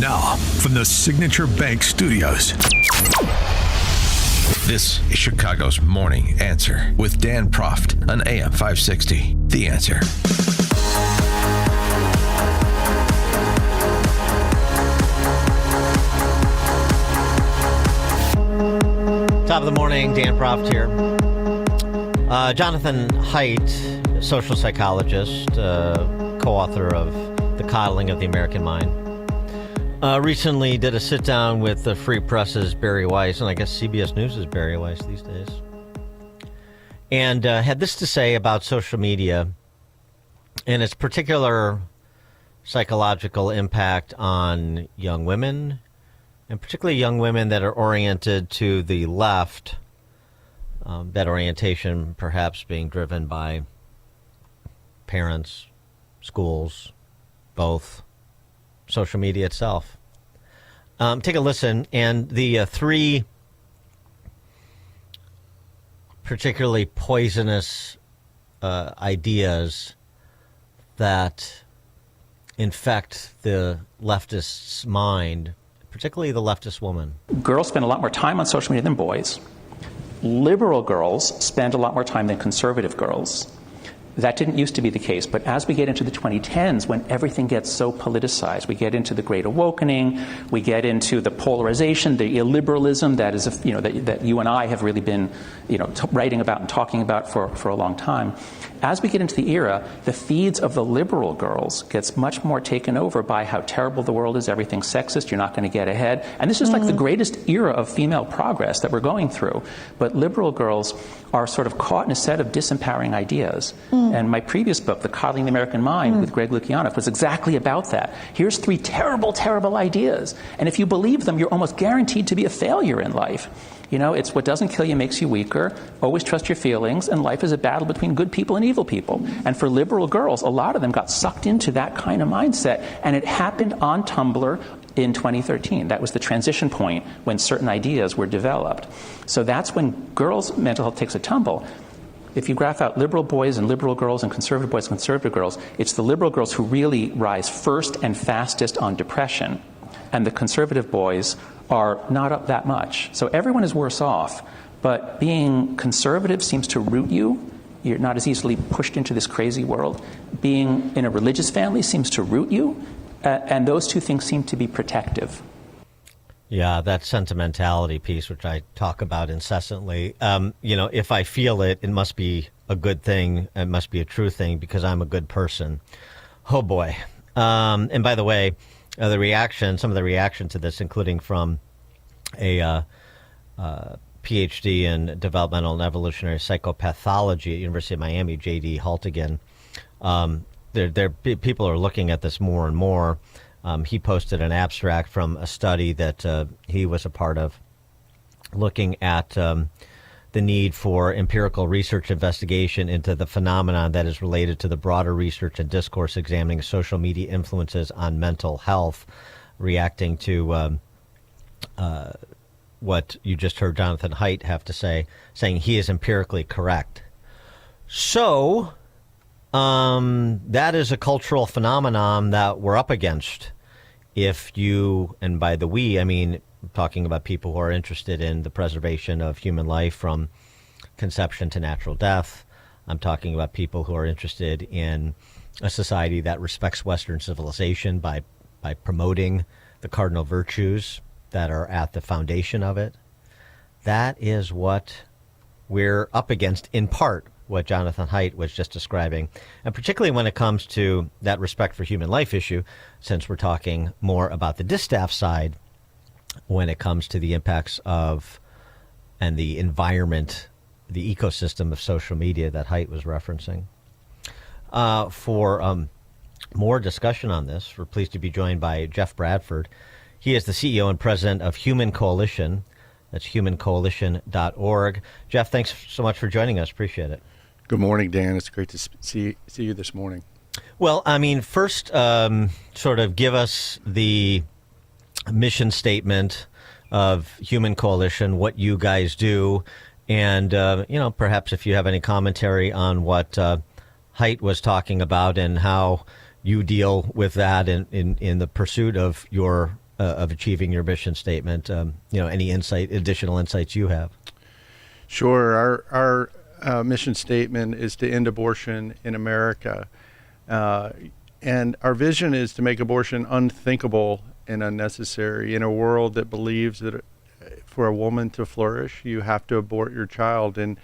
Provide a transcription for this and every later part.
Now, from the Signature Bank Studios. This is Chicago's Morning Answer with Dan Proft on AM 560. The Answer. Top of the morning, Dan Proft here. Jonathan Haidt, social psychologist, co-author of The Coddling of the American Mind, recently did a sit-down with the Free Press's Barry Weiss, and I guess CBS News' Barry Weiss these days, and had this to say about social media and its particular psychological impact on young women, and particularly young women that are oriented to the left, that orientation perhaps being driven by parents, schools, both, social media itself. Take a listen, and the three particularly poisonous ideas that infect the leftist's mind, particularly the leftist woman. Girls spend a lot more time on social media than boys. Liberal girls spend a lot more time than conservative girls. That didn't used to be the case, but as we get into the 2010s, when everything gets so politicized, we get into the Great Awakening, we get into the polarization, the illiberalism that is, that you and I have really been, writing about and talking about for a long time. As we get into the era, the feeds of the liberal girls gets much more taken over by how terrible the world is, everything's sexist, you're not going to get ahead. And this is like the greatest era of female progress that we're going through. But liberal girls are sort of caught in a set of disempowering ideas. And my previous book, The Coddling the American Mind, with Greg Lukianoff, was exactly about that. Here's three terrible, terrible ideas. And if you believe them, you're almost guaranteed to be a failure in life. It's what doesn't kill you makes you weaker. Always trust your feelings. And life is a battle between good people and evil people. And for liberal girls, a lot of them got sucked into that kind of mindset. And it happened on Tumblr in 2013. That was the transition point when certain ideas were developed. So that's when girls' mental health takes a tumble. If you graph out liberal boys and liberal girls and conservative boys and conservative girls, it's the liberal girls who really rise first and fastest on depression. And the conservative boys are not up that much. So everyone is worse off. But being conservative seems to root you. You're not as easily pushed into this crazy world. Being in a religious family seems to root you. And those two things seem to be protective. Yeah, that sentimentality piece, which I talk about incessantly. If I feel it, it must be a good thing. It must be a true thing because I'm a good person. Oh, boy. And by the way, some of the reaction to this, including from a PhD in developmental and evolutionary psychopathology at University of Miami, J.D. Haltigan, people are looking at this more and more. He posted an abstract from a study that he was a part of, looking at the need for empirical research investigation into the phenomenon that is related to the broader research and discourse examining social media influences on mental health, reacting to what you just heard Jonathan Haidt have to say, saying he is empirically correct. So that is a cultural phenomenon that we're up against. If you, and by the we, I mean talking about people who are interested in the preservation of human life from conception to natural death. I'm talking about people who are interested in a society that respects Western civilization by promoting the cardinal virtues that are at the foundation of it. That is what we're up against, in part, what Jonathan Haidt was just describing, and particularly when it comes to that respect for human life issue, since we're talking more about the distaff side when it comes to the impacts of and the environment, the ecosystem of social media that Haidt was referencing. For more discussion on this, we're pleased to be joined by Jeff Bradford. He is the CEO and president of Human Coalition. That's humancoalition.org. Jeff, thanks so much for joining us. Appreciate it. Good morning, Dan. It's great to see you this morning. Well, I mean, first, sort of give us the mission statement of Human Coalition, what you guys do, and, perhaps if you have any commentary on what Haidt was talking about and how you deal with that in the pursuit of your of achieving your mission statement? Any additional insights you have? Sure. Our mission statement is to end abortion in America. And our vision is to make abortion unthinkable and unnecessary in a world that believes that for a woman to flourish, you have to abort your child. And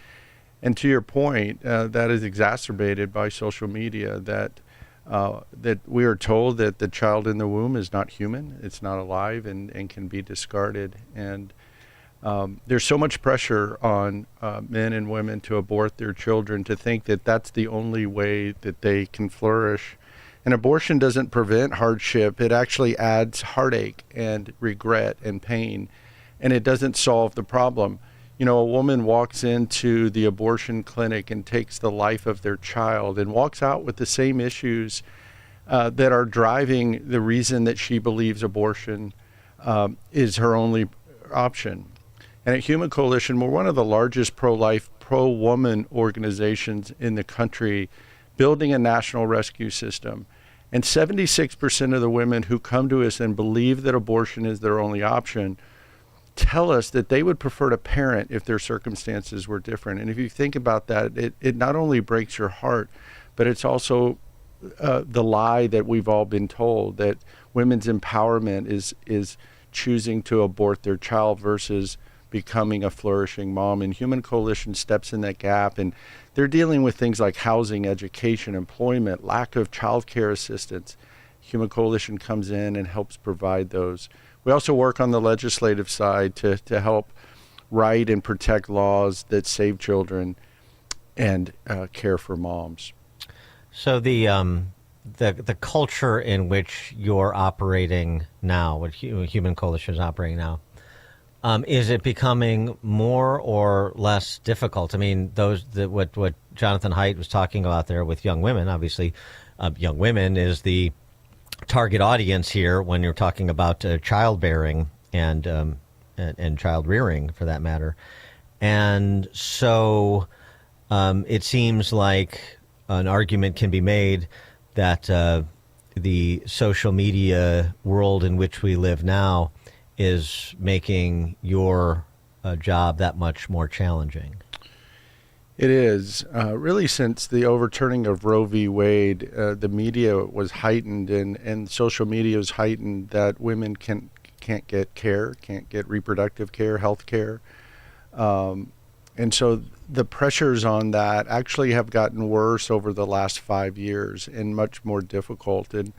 to your point, that is exacerbated by social media, that we are told that the child in the womb is not human, it's not alive, and can be discarded. And there's so much pressure on men and women to abort their children, to think that that's the only way that they can flourish. And abortion doesn't prevent hardship. It actually adds heartache and regret and pain, and it doesn't solve the problem. A woman walks into the abortion clinic and takes the life of their child and walks out with the same issues that are driving the reason that she believes abortion is her only option. And at Human Coalition, we're one of the largest pro-life, pro-woman organizations in the country, building a national rescue system. And 76% of the women who come to us and believe that abortion is their only option tell us that they would prefer to parent if their circumstances were different. And if you think about that, it not only breaks your heart, but it's also the lie that we've all been told, that women's empowerment is choosing to abort their child versus becoming a flourishing mom. And Human Coalition steps in that gap, and they're dealing with things like housing, education, employment, lack of child care assistance. Human Coalition comes in and helps provide those. We also work on the legislative side to help write and protect laws that save children and care for moms. So the culture in which you're operating now, what Human Coalition is operating now, is it becoming more or less difficult? I mean, what Jonathan Haidt was talking about there with young women, obviously, young women is the target audience here when you're talking about childbearing and child rearing, for that matter. And so it seems like an argument can be made that the social media world in which we live now is making your job that much more challenging. It is. Really, since the overturning of Roe v. Wade, the media was heightened, and social media was heightened that women can't get care, can't get reproductive care, health care. And so the pressures on that actually have gotten worse over the last 5 years and much more difficult. And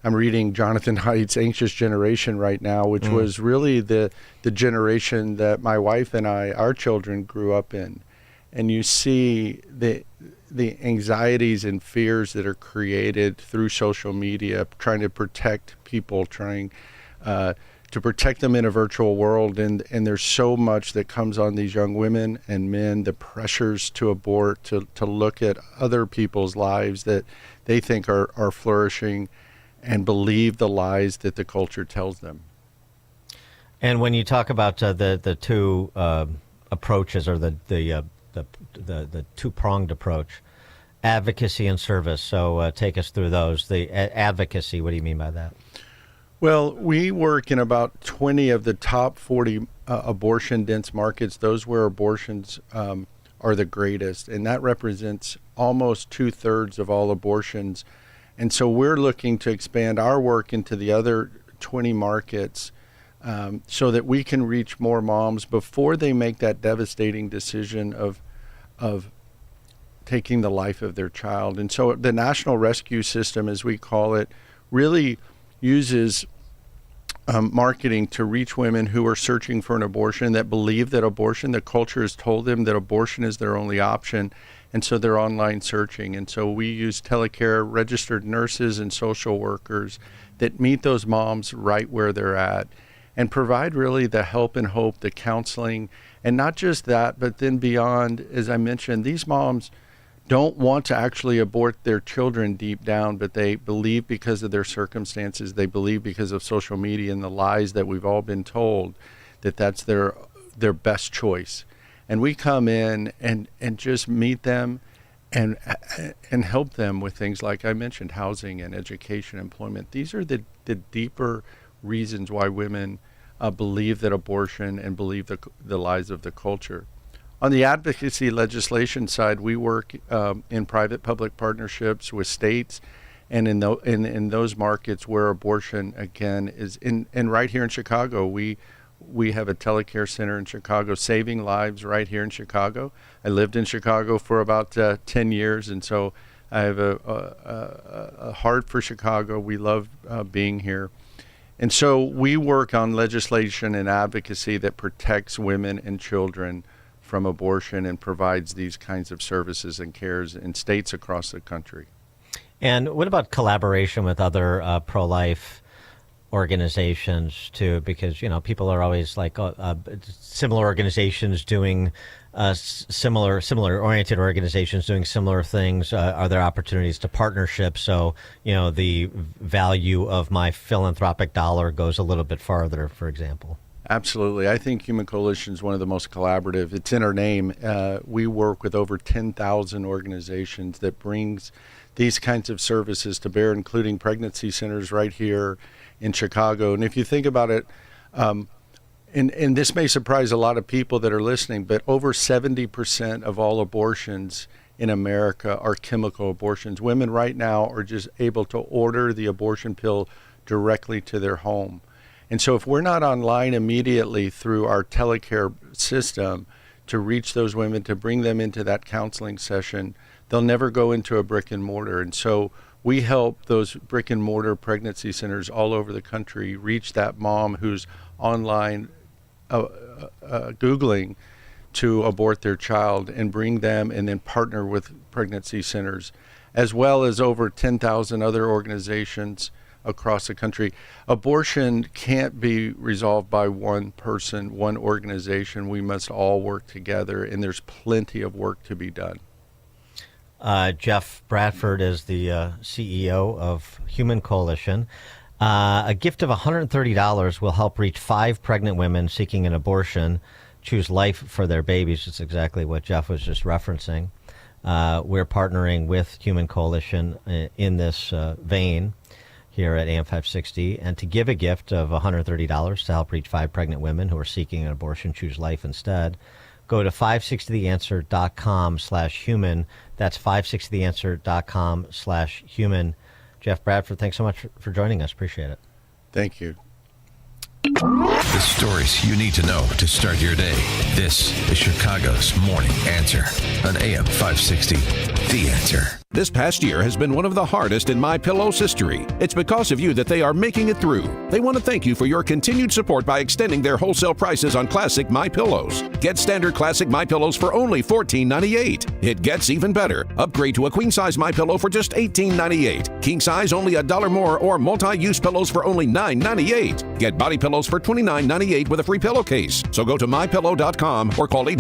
I'm reading Jonathan Haidt's Anxious Generation right now, which was really the generation that my wife and our children grew up in. And you see the anxieties and fears that are created through social media, trying to protect people, trying to protect them in a virtual world. And there's so much that comes on these young women and men, the pressures to abort, to look at other people's lives that they think are flourishing and believe the lies that the culture tells them. And when you talk about the two approaches, or the two-pronged approach, advocacy and service. So take us through those. The advocacy, what do you mean by that? Well, we work in about 20 of the top 40 abortion-dense markets, those where abortions are the greatest, and that represents almost 2/3 of all abortions. And so we're looking to expand our work into the other 20 markets so that we can reach more moms before they make that devastating decision of taking the life of their child. And so the National Rescue System, as we call it, really uses marketing to reach women who are searching for an abortion, that believe that the culture has told them that abortion is their only option. And so they're online searching. And so we use telecare, registered nurses and social workers that meet those moms right where they're at and provide really the help and hope, the counseling. And not just that, but then beyond, as I mentioned, these moms don't want to actually abort their children deep down, but they believe because of their circumstances, they believe because of social media and the lies that we've all been told, that that's their best choice. And we come in and just meet them and help them with things like I mentioned, housing and education, employment. These are the deeper reasons why women believe that abortion and believe the lies of the culture. On the advocacy legislation side, we work in private-public partnerships with states and in those markets where abortion, again, is in. And right here in Chicago, we have a telecare center in Chicago, saving lives right here in Chicago. I lived in Chicago for about 10 years, and so I have a heart for Chicago. We love being here. And so we work on legislation and advocacy that protects women and children from abortion and provides these kinds of services and cares in states across the country. And what about collaboration with other pro-life organizations too? Because people are always like similar organizations doing similar oriented organizations doing similar things. Are there opportunities to partnership? So the value of my philanthropic dollar goes a little bit farther, for example. Absolutely. I think Human Coalition is one of the most collaborative. It's in our name. We work with over 10,000 organizations that brings these kinds of services to bear, including pregnancy centers right here in Chicago. And if you think about it, and this may surprise a lot of people that are listening, but over 70% of all abortions in America are chemical abortions. Women right now are just able to order the abortion pill directly to their home. And so if we're not online immediately through our telecare system to reach those women, to bring them into that counseling session, they'll never go into a brick and mortar. And so we help those brick and mortar pregnancy centers all over the country reach that mom who's online Googling to abort their child and bring them, and then partner with pregnancy centers, as well as over 10,000 other organizations across the country. Abortion can't be resolved by one person, one organization. We must all work together, and there's plenty of work to be done. Jeff Bradford is the CEO of Human Coalition. A gift of $130 will help reach 5 pregnant women seeking an abortion choose life for their babies. It's exactly what Jeff was just referencing. We're partnering with Human Coalition in this vein here at AM 560. And to give a gift of $130 to help reach 5 pregnant women who are seeking an abortion choose life instead, go to 560theanswer.com/human. That's 560theanswer.com/human. Jeff Bradford, thanks so much for joining us. Appreciate it. Thank you. The stories you need to know to start your day. This is Chicago's Morning Answer on AM 560. The Answer. This past year has been one of the hardest in MyPillow's history. It's because of you that they are making it through. They want to thank you for your continued support by extending their wholesale prices on classic MyPillows. Get standard classic MyPillows for only $14.98. It gets even better. Upgrade to a queen-size MyPillow for just $18.98. King size only $1 more, or multi-use pillows for only $9.98. Get body pillows for $29.98 with a free pillowcase. So go to mypillow.com or call 800